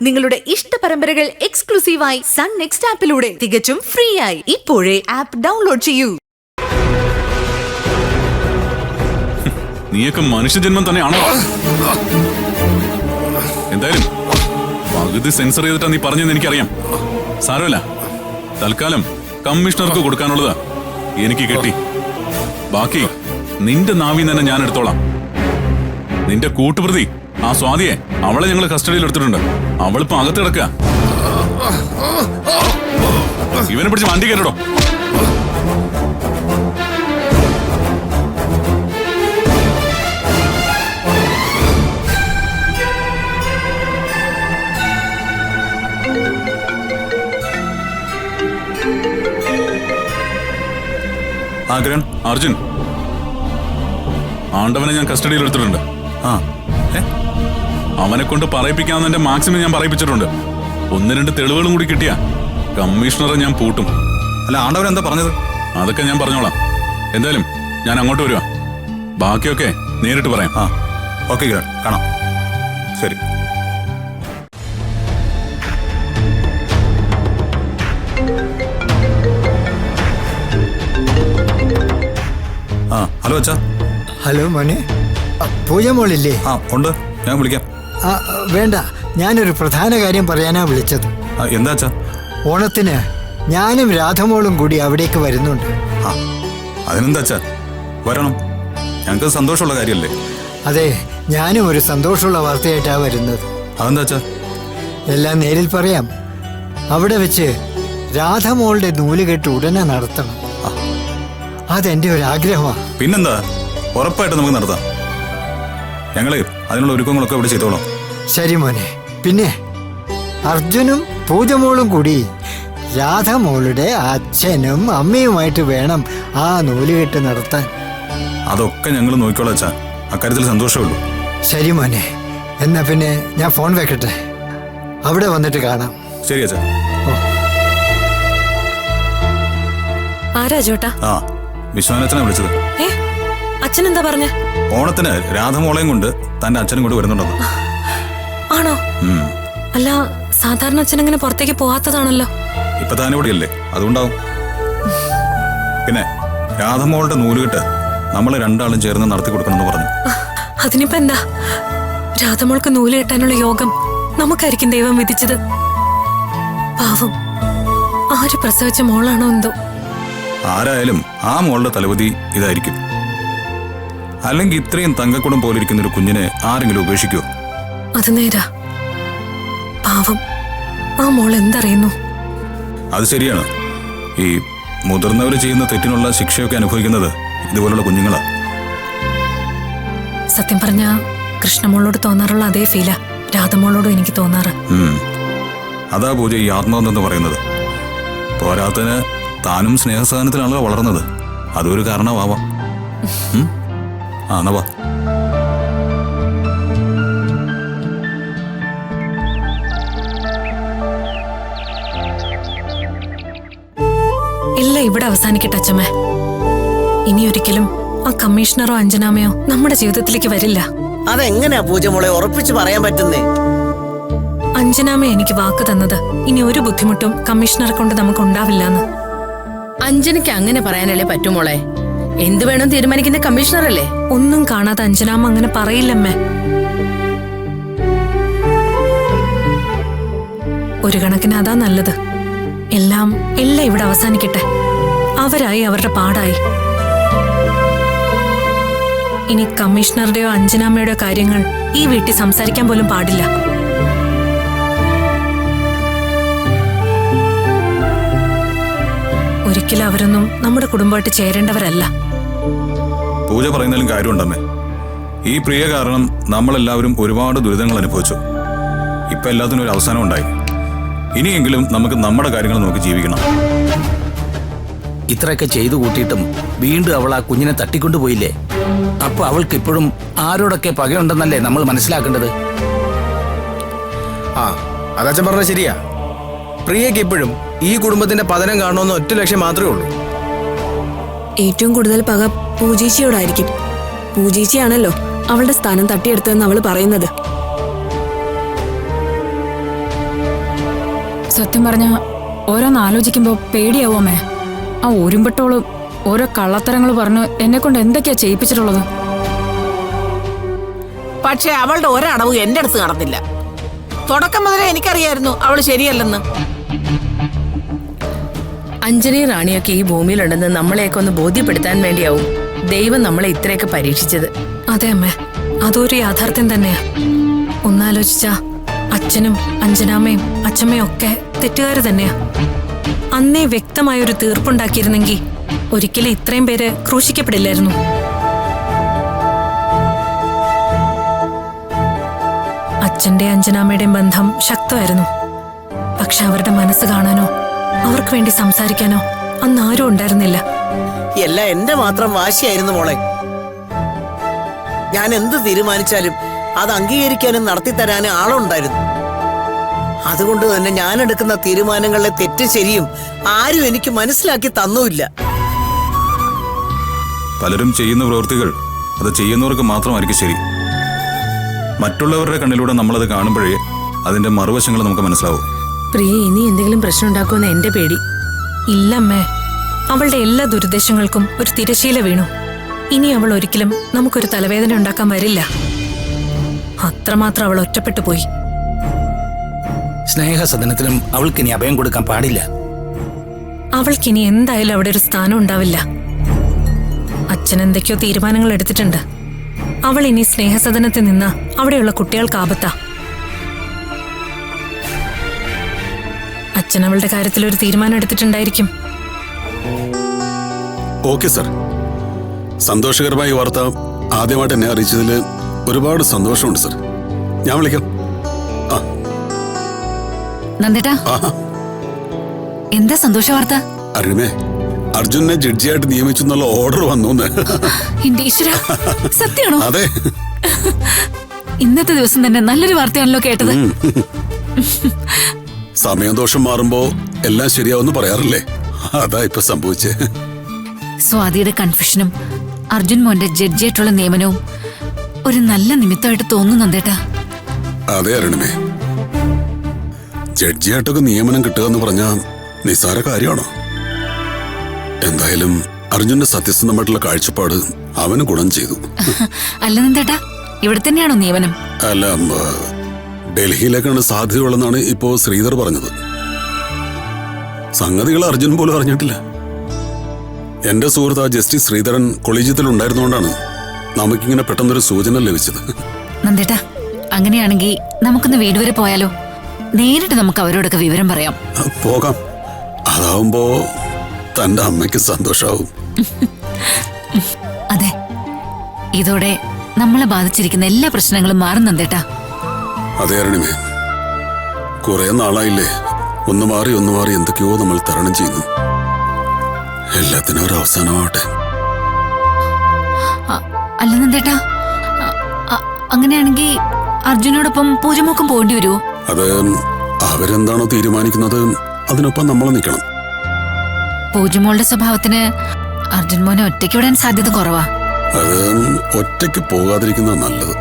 നിങ്ങളുടെ ഇഷ്ട പരമ്പരകൾ എക്സ്ക്ലൂസീവായി സൺ നെക്സ്റ്റ് ആപ്പിലൂടെ തികച്ചും ഫ്രീ ആയി. ഇപ്പോഴേ ആപ്പ് ഡൗൺലോഡ് ചെയ്യൂ. നീയൊക്കെ മനുഷ്യജന്മം തന്നെയാണോ? എന്തായാലും പകുതി സെൻസർ ചെയ്തിട്ടാ നീ പറഞ്ഞെന്ന് എനിക്കറിയാം. സാരമില്ല, തൽക്കാലം കമ്മീഷണർക്ക് കൊടുക്കാനുള്ളത് എനിക്ക് കിട്ടി. ബാക്കി നിന്റെ നാവിൽ തന്നെ ഞാൻ എടുത്തോളാം. നിന്റെ കൂട്ടുപ്രതി ആ സ്വാതിയെ, അവളെ ഞങ്ങൾ കസ്റ്റഡിയിൽ എടുത്തിട്ടുണ്ട്. അവളിപ്പോ അകത്ത് കിടക്കുക. ഇവനെ പിടിച്ച് വണ്ടി കയറ്റടോ. ആഗ്രഹൻ അർജുൻ, ആണ്ടവനെ ഞാൻ കസ്റ്റഡിയിൽ എടുത്തിട്ടുണ്ട്. അവനെ കൊണ്ട് പറയിപ്പിക്കാവുന്നതിന്റെ മാക്സിമം ഞാൻ പറയിപ്പിച്ചിട്ടുണ്ട്. 1-2 തെളിവുകളും കൂടി കിട്ടിയ കമ്മീഷണറെ ഞാൻ പൂട്ടും. അല്ല, ആണ്ടവൻ എന്താ പറഞ്ഞത്? അതൊക്കെ ഞാൻ പറഞ്ഞോളാം. എന്തായാലും ഞാൻ അങ്ങോട്ട് വരുവാ. ബാക്കിയൊക്കെ നേരിട്ട് പറയാം. ഓക്കെ കിരൺ, കാണാം. ശരി. ഹലോ അച്ഛാ. ഹലോ മോനെ, പൂജ മോളില്ലേ? ഉണ്ട്, ഞാൻ വിളിക്കാം. വേണ്ട, ഞാനൊരു പ്രധാന കാര്യം പറയാനാ വിളിച്ചത്. എന്താ അച്ഛാ? ഓണത്തിന് ഞാനും രാധമോളും കൂടി അവിടേക്ക് വരുന്നുണ്ട്. അതിനെന്താ അച്ഛാ, വരണം. ഞങ്ങൾക്ക് സന്തോഷമുള്ള കാര്യമല്ലേ? അതെ, ഞാനും ഒരു സന്തോഷമുള്ള വാർത്തയായിട്ടാണ് വരുന്നത്. അതെന്താ അച്ഛാ? എല്ലാം നേരിൽ പറയാം. അവിടെ വെച്ച് രാധമോളുടെ നൂലുകെട്ട് ഉടനെ നടത്തണം. അതെന്റെ ഒരു ആഗ്രഹമാണ്. പിന്നെന്താ, ഉറപ്പായിട്ട് നമുക്ക് നടത്താം. ഞങ്ങള് അതിനുള്ള ഒരുക്കങ്ങളൊക്കെ ഇവിടെ ചെയ്തോളാം. ശരി മോനെ. പിന്നെ അർജുനും പൂജമോളും കൂടി രാധമോളുടെ അച്ഛനും അമ്മയുമായിട്ട് വേണം ആ നൂലുകെട്ട് നടത്താൻ. അതൊക്കെ ഞങ്ങൾ നോക്കിക്കോളാം അച്ഛാ. അക്കാര്യത്തിൽ സന്തോഷമുള്ളൂ. ശരി മോനെ, എന്നാ പിന്നെ ഞാൻ ഫോൺ വെക്കട്ടെ. അവിടെ വന്നിട്ട് കാണാം. ശരി അച്ഛാ. ആരാ ചേട്ടാ? വിശ്വനാഥനെ വിളിച്ചത്. അച്ഛൻ എന്താ പറഞ്ഞ? ഓണത്തിന് രാധമോളയും കൊണ്ട് തന്റെ അച്ഛനും കൂടെ വരുന്നുണ്ടെന്ന്. ആണോ? അല്ല, സാധാരണ അച്ഛൻ അങ്ങനെ പുറത്തേക്ക് പോവാത്തതാണല്ലോ. ഇപ്പൊ താനിവിടെയല്ലേ, അതുകൊണ്ടാവും. പിന്നെ രാധമോളുടെ നൂലുകെട്ട് നമ്മൾ രണ്ടാളും ചേർന്ന് നടത്തി കൊടുക്കണമെന്ന് പറഞ്ഞു. അതിനിപ്പോ എന്താ, രാധമോൾക്ക് നൂല് കെട്ടാനുള്ള യോഗം നമുക്കായിരിക്കും ദൈവം വിധിച്ചത്. പാവം, ആര് പ്രസവിച്ച മോളാണോ എന്തോ. ആരായാലും ആ മോളുടെ തലവതി ഇതായിരിക്കും. അല്ലെങ്കിൽ ഇത്രയും തങ്കക്കുടം പോലിരിക്കുന്ന ഒരു കുഞ്ഞിനെ ആരെങ്കിലും ഉപേക്ഷിക്കുമോ? അത് നേരാ. പാവം, ആ മോൾ എന്തറിയുന്നു? അത് ശരിയാണ്. ഈ മുതിർന്നവർ ചെയ്യുന്ന തെറ്റിനുള്ള ശിക്ഷയൊക്കെ അനുഭവിക്കുന്നത് ഇതുപോലുള്ള കുഞ്ഞുങ്ങളാ. സത്യം പറഞ്ഞ കൃഷ്ണമോളോട് തോന്നാറുള്ള അതേ ഫീലാ രാധമോളോടും എനിക്ക് തോന്നാറ്. അതാ പൂജ ഈ ആത്മാവെന്ന് പറയുന്നത്. പോരാത്തതിന് താനും സ്നേഹസഹനത്തിലാണല്ലോ വളർന്നത്. അതൊരു കാരണമാവാം. എന്നാ വാ. എല്ലാം ഇവിടെ അവസാനിക്കട്ടെ അച്ഛമ്മേ. ഇനി ഒരിക്കലും ആ കമ്മീഷണറോ അഞ്ജനാമയോ നമ്മുടെ ജീവിതത്തിലേക്ക് വരില്ല. അതെങ്ങനെയാ പൂജമോളെ ഉറപ്പിച്ച് പറയാൻ പറ്റുന്നേ? അഞ്ജനാമ എനിക്ക് വാക്ക് തന്നത് ഇനി ഒരു ബുദ്ധിമുട്ടും കമ്മീഷണറെ കൊണ്ട് നമുക്ക് ഉണ്ടാവില്ലെന്ന്. അഞ്ജനയ്ക്ക് അങ്ങനെ പറയാനല്ലേ പറ്റുമോളെ? എന്ത് വേണം തീരുമാനിക്കുന്ന കമ്മീഷണർ അല്ലേ? ഒന്നും കാണാതെ അഞ്ജനാമ അങ്ങനെ പറയില്ലമ്മേ. ഒരു കണക്കിന് അതാ നല്ലത്. എല്ലാം ഇവിടെ അവസാനിക്കട്ടെ. അവരായി അവരുടെ പാടായി. ഇനി കമ്മീഷണറുടെയോ അഞ്ജനാമ്മയുടെയോ കാര്യങ്ങൾ ഈ വീട്ടിൽ സംസാരിക്കാൻ പോലും പാടില്ല. ഒരിക്കലും അവരൊന്നും നമ്മുടെ കുടുംബമായിട്ട് ചേരേണ്ടവരല്ല. പൂജ പറയുന്നതിലും കാര്യമുണ്ടമ്മേ. ഈ പ്രിയ കാരണം നമ്മളെല്ലാവരും ഒരുപാട് ദുരിതങ്ങൾ അനുഭവിച്ചു. ഇപ്പൊ എല്ലാത്തിനും ഒരു അവസാനം ഉണ്ടായി. ഇനിയെങ്കിലും നമുക്ക് നമ്മുടെ കാര്യങ്ങൾ നോക്കി ജീവിക്കണം. ഇത്രയൊക്കെ ചെയ്തു കൂട്ടിയിട്ടും വീണ്ടും അവൾ ആ കുഞ്ഞിനെ തട്ടിക്കൊണ്ടുപോയില്ലേ? അപ്പൊ അവൾക്ക് ഇപ്പോഴും ആരോടൊക്കെ പകയുണ്ടെന്നല്ലേ നമ്മൾ മനസ്സിലാക്കേണ്ടത്? അതച്ഛൻ പറഞ്ഞത് ശരിയാ. പ്രിയക്ക് ഇപ്പോഴും ഈ കുടുംബത്തിന്റെ പതനം കാണണമെന്ന് ഒറ്റ ലക്ഷ്യം മാത്രമേ ഉള്ളൂ. ഏറ്റവും കൂടുതൽ പക പൂജീച്ചിയോടായിരിക്കും. പൂജീച്ചിയാണല്ലോ അവളുടെ സ്ഥാനം തട്ടിയെടുത്തതെന്ന് അവൾ പറയുന്നത്. സത്യം പറഞ്ഞ ഓരോന്ന് ആലോചിക്കുമ്പോ പേടിയാവോ അമ്മേ. ആ ഒരുമ്പെട്ടോള് ഓരോ കള്ളത്തരങ്ങൾ പറഞ്ഞ് എന്നെ കൊണ്ട് എന്തൊക്കെയാ ചെയ്യിപ്പിച്ചിട്ടുള്ളത്. പക്ഷെ അവളുടെ ഒരടവും എന്റെ അടുത്ത് നടന്നില്ല. തുടക്കം മുതലേ എനിക്കറിയായിരുന്നു അവള് ശരിയല്ലെന്ന്. അഞ്ജലി റാണിയൊക്കെ ഈ ഭൂമിയിലുണ്ടെന്ന് നമ്മളെയൊക്കെ ഒന്ന് ബോധ്യപ്പെടുത്താൻ വേണ്ടിയാവും ദൈവം നമ്മളെ ഇത്രയൊക്കെ പരീക്ഷിച്ചത്. അതെ അമ്മേ, അതൊരു യാഥാർത്ഥ്യം തന്നെയാ. ഒന്നാലോചിച്ചാ അച്ഛനും അഞ്ജനാമ്മയും അച്ഛമ്മയും ഒക്കെ തെറ്റുകാര് തന്നെയാ. അന്നേ വ്യക്തമായൊരു തീർപ്പുണ്ടാക്കിയിരുന്നെങ്കിൽ ഒരിക്കലും ഇത്രയും പേര് ക്രൂശിക്കപ്പെടില്ലായിരുന്നു. അച്ഛന്റെ അഞ്ജനാമ്മയുടെയും ബന്ധം ശക്തമായിരുന്നു. പക്ഷെ അവരുടെ മനസ്സ് കാണാനോ അവർക്ക് വേണ്ടി സംസാരിക്കാനോ അന്ന് ആരും ഉണ്ടായിരുന്നില്ല. എല്ലാം എന്റെ മാത്രം വാശിയായിരുന്നു മോളെ. ഞാൻ എന്ത് തീരുമാനിച്ചാലും അത് അംഗീകരിക്കാനും നടത്തിത്തരാനും ആളുണ്ടായിരുന്നു. അതുകൊണ്ട് തന്നെ ഞാൻ എടുക്കുന്ന തീരുമാനങ്ങളിലെ തെറ്റും ശരിയും ആരും എനിക്ക് മനസ്സിലാക്കി തന്നുമില്ല. പലരും ചെയ്യുന്ന പ്രവൃത്തികൾ അത് ചെയ്യുന്നവർക്ക് മാത്രമായിരിക്കും ശരി. മറ്റുള്ളവരുടെ കണ്ണിലൂടെ നമ്മളത് കാണുമ്പോഴേ അതിന്റെ മറുവശങ്ങൾ നമുക്ക് മനസ്സിലാവും. പ്രിയ ഇനി എന്തെങ്കിലും പ്രശ്നം ഉണ്ടാക്കുമെന്ന് എന്റെ പേടി. ഇല്ലമ്മേ, അവളുടെ എല്ലാ ദുരുദ്ദേശങ്ങൾക്കും ഒരു തിരശീല വീണു. ഇനി അവൾ ഒരിക്കലും നമുക്കൊരു തലവേദന ഉണ്ടാക്കാൻ വരില്ല. അത്രമാത്രം അവൾ ഒറ്റപ്പെട്ടു പോയി. സ്നേഹസദനത്തിലും അവൾക്കിനി അഭയം കൊടുക്കാൻ പാടില്ല. അവൾക്കിനി എന്തായാലും അവിടെ ഒരു സ്ഥാനം ഉണ്ടാവില്ല. അച്ഛൻ എന്തൊക്കെയോ തീരുമാനങ്ങൾ എടുത്തിട്ടുണ്ട്. അവൾ ഇനി സ്നേഹസദനത്തിൽ നിന്ന് അവിടെയുള്ള കുട്ടികൾക്ക് ആപത്താ. അച്ഛൻ അവളുടെ കാര്യത്തിൽ ഒരു തീരുമാനം എടുത്തിട്ടുണ്ടായിരിക്കും. ഓക്കെ സർ, സന്തോഷകരമായ വാർത്ത ആദ്യമായിട്ട് എന്നെ അറിയിച്ചതിൽ ഒരുപാട് സന്തോഷമുണ്ട് സർ. ഞാൻ വിളിക്കാം. നന്ദേട്ടാ, എന്താ സന്തോഷ വാർത്ത? അരുമേ, അർജുനെ ജഡ്ജിയായിട്ട് നിയമിച്ചു എന്നുള്ള ഓർഡർ വന്നു. എന്റെ ഈശ്വര, സത്യമാണോ? അതെ, ഇന്നത്തെ ദിവസം തന്നെ നല്ലൊരു വാർത്തയാണല്ലോ കേട്ടത്. സമയദോഷം മാറുമ്പോ എല്ലാം ശരിയാവുമെന്ന് പറയാറില്ലേ, അതാ ഇപ്പൊ സംഭവിച്ചേ. സ്വാതിയുടെ കൺഫ്യൂഷനും അർജുൻ മോന്റെ ജഡ്ജിയായിട്ടുള്ള നിയമനവും ഒരു നല്ല നിമിത്തമായിട്ട് തോന്നുന്നു നന്ദേട്ടാ. അതെ അരുണമേ, ജഡ്ജിയായിട്ടൊക്കെ നിയമനം കിട്ടുക എന്ന് പറഞ്ഞാ നിസ്സാര കാര്യമാണോ? എന്തായാലും അർജുന്റെ സത്യസന്ധമായിട്ടുള്ള കാഴ്ചപ്പാട് അവന് ഗുണം ചെയ്തു. അല്ല നന്ദേട്ടാ, ഇവിടെ തന്നെയാണോ നിയമനം? അല്ല, ഡൽഹിയിലേക്കാണ് സാധ്യതയുള്ളതെന്നാണ് ഇപ്പോ ശ്രീധർ പറഞ്ഞത്. സംഗതികൾ അർജുൻ പോലും അറിഞ്ഞിട്ടില്ല. എന്റെ സുഹൃത്ത് ജസ്റ്റിസ് ശ്രീധരൻ കൊളീജിയത്തിൽ ഉണ്ടായിരുന്നുകൊണ്ടാണ് നമുക്കിങ്ങനെ പെട്ടെന്നൊരു സൂചന ലഭിച്ചത്. നന്ദേട്ടാ, അങ്ങനെയാണെങ്കിൽ നമുക്കൊന്ന് വീട് വരെ പോയാലോ? നേരിട്ട് നമുക്ക് അവരോടൊക്കെ വിവരം പറയാം. പോകാം. അതാവുമ്പോ തന്റെ അമ്മയ്ക്ക് സന്തോഷാവും. അതെ, ഇതോടെ നമ്മളെ ബാധിച്ചിരിക്കുന്ന എല്ലാ പ്രശ്നങ്ങളും മാറും നന്ദേട്ടാ. അതെ അരുണിമേ, കുറെ നാളായില്ലേ ഒന്ന് മാറി എന്തൊക്കെയോ നമ്മൾ തരണം ചെയ്യുന്നു. എല്ലാത്തിനും ഒരു അവസാനമാവട്ടെ. അല്ല നന്ദേട്ടാ, അങ്ങനെയാണെങ്കിൽ അർജുനോടൊപ്പം പൂജമോക്കം പോകേണ്ടി വരുമോ? അത് അവരെന്താണോ തീരുമാനിക്കുന്നത് അതിനൊപ്പം നമ്മൾ നിൽക്കണം. പൂജമോളുടെ സ്വഭാവത്തിന് അർജുൻ മോനെ ഒറ്റയ്ക്ക് വിടാൻ സാധ്യത കുറവാ. അത് ഒറ്റയ്ക്ക് പോകാതിരിക്കുന്ന നല്ലത്.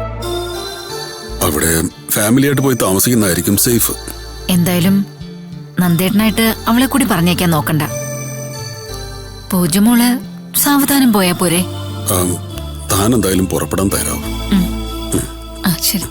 അവിടെ ഫാമിലിയായിട്ട് പോയി താമസിക്കുന്നതായിരിക്കും സേഫ്. എന്തായാലും നന്ദേട്ടനായിട്ട് അവളെ കൂടി പറഞ്ഞേക്കാൻ നോക്കണ്ട. പൂജമോള് സാവധാനം പോയാ പോരെ? താൻ എന്തായാലും പുറപ്പെടാൻ തയ്യാറാവും. ശരി.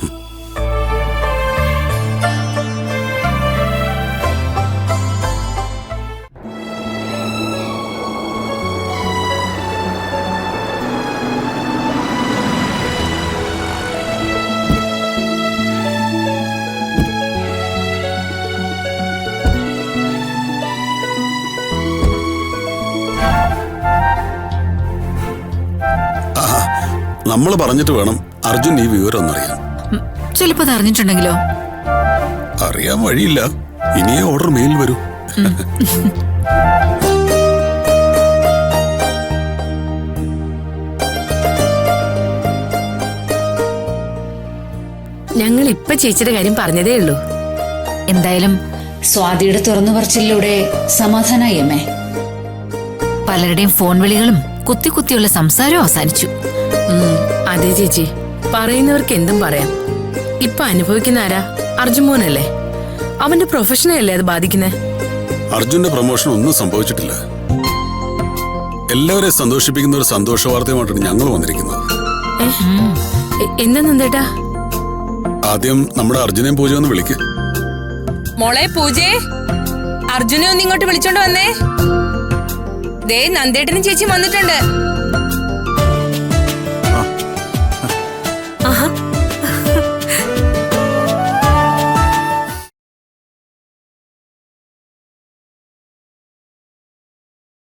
നമ്മൾ പറഞ്ഞിട്ട് വേണം അർജുൻ ഈ വിവരം ഒന്നറിയാൻ. ചിലപ്പോ അത് അറിഞ്ഞിട്ടുണ്ടെങ്കിലോ? അറിയാൻ വഴിയില്ല. ഇനിയേ ഓർഡർ മെയിൽ വരൂ. ഞങ്ങൾ ഇപ്പൊ ചേച്ചിയുടെ കാര്യം പറഞ്ഞതേ ഉള്ളൂ. എന്തായാലും സ്വാതിയുടെ തുറന്നു പറച്ചിലൂടെ സമാധാനായി അമ്മേ. പലരുടെയും ഫോൺ വിളികളും കുത്തി കുത്തിയുള്ള സംസാരവും അവസാനിച്ചു. അതെ ചേച്ചി, പറയുന്നവർക്ക് എന്തും പറയാം. ഇപ്പൊ അനുഭവിക്കുന്ന ആരാ? അർജുൻ മോനല്ലേ. അവന്റെ പ്രൊഫഷനെയല്ലേ അത് ബാധിക്കുന്നേ? അർജുന്റെ പ്രൊമോഷൻ ഒന്നും സംഭവിച്ചിട്ടില്ല. എല്ലാവരെയും സന്തോഷിപ്പിക്കുന്ന ഒരു സന്തോഷ വാർത്തയുമായിട്ടാണ് ഞങ്ങൾ വന്നിരിക്കുന്നത്. എന്താ നന്ദേട്ടാ? ആദ്യം നമ്മുടെ അർജുനെയും പൂജ ഒന്ന് വിളിക്ക്. മോളെ പൂജേ, അർജുനെ ഒന്ന് ഇങ്ങോട്ട് വിളിച്ചോണ്ട് വന്നേ. ദേ നന്ദേട്ടനും ചേച്ചി വന്നിട്ടുണ്ട്. ആഹാ